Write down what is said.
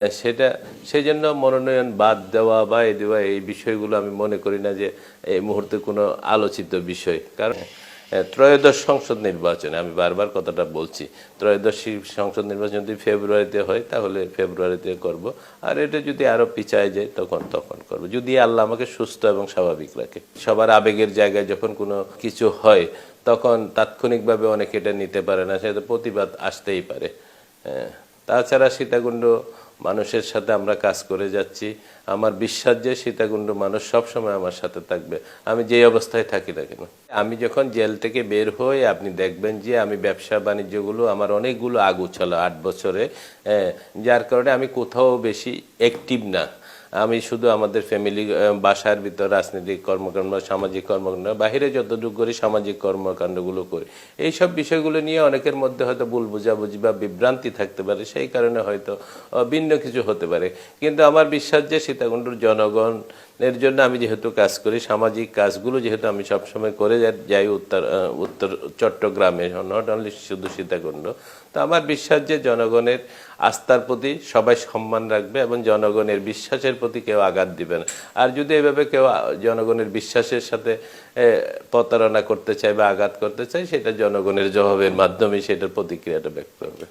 সেটা সেই জন্য মনোনয়ন বাদ দেওয়া বা এই দেওয়া এই বিষয়গুলো আমি মনে করি না যে এই মুহূর্তে কোনো আলোচিত বিষয়। কারণ ত্রয়োদশ সংসদ নির্বাচনে আমি বারবার কথাটা বলছি, ত্রয়োদশ সংসদ নির্বাচন যদি ফেব্রুয়ারিতে হয় তাহলে ফেব্রুয়ারিতে করব, আর এটা যদি আরও পিছায় যায় তখন করব, যদি আল্লাহ আমাকে সুস্থ এবং স্বাভাবিক রাখে। সবার আবেগের জায়গায় যখন কোনো কিছু হয় তখন তাৎক্ষণিকভাবে অনেকে এটা নিতে পারে না, সেটা প্রতিবাদ আসতেই পারে। তাছাড়া সীতাকুণ্ড মানুষের সাথে আমরা কাজ করে যাচ্ছি। আমার বিশ্বাস যে সীতাকুণ্ড মানুষ সবসময় আমার সাথে থাকবে, আমি যে অবস্থায় থাকি না কেন। আমি যখন জেল থেকে বের হই আপনি দেখবেন যে আমি ব্যবসা বাণিজ্যগুলো আমার অনেকগুলো আগুছালো 8 বছরে, যার কারণে আমি কোথাও বেশি অ্যাক্টিভ না। আমি শুধু আমাদের ফ্যামিলি বাসার ভিতর রাজনৈতিক কর্মকাণ্ড, সামাজিক কর্মকাণ্ড, বাহিরে যতটুকু করি সামাজিক কর্মকাণ্ডগুলো করি। এইসব বিষয়গুলো নিয়ে অনেকের মধ্যে হয়তো ভুল বোঝাবুঝি বা বিভ্রান্তি থাকতে পারে, সেই কারণে হয়তো ভিন্ন কিছু হতে পারে। কিন্তু আমার বিশ্বাস যে সীতাকুণ্ডুর জনগণের জন্য আমি যেহেতু কাজ করি, সামাজিক কাজগুলো যেহেতু আমি সবসময় করে যাই উত্তর চট্টগ্রামে, নট অনলি শুধু সীতাকুণ্ড, তো আমার বিশ্বাস যে জনগণের আস্থার প্রতি সবাই সম্মান রাখবে এবং জনগণের বিশ্বাসের প্রতি কেউ আঘাত দিবে না। আর যদি এভাবে কেউ জনগণের বিশ্বাসের সাথে প্রতারণা করতে চায় বা আঘাত করতে চায়, সেটা জনগণের জবাবের মাধ্যমে সেটার প্রতিক্রিয়াটা ব্যক্ত হবে।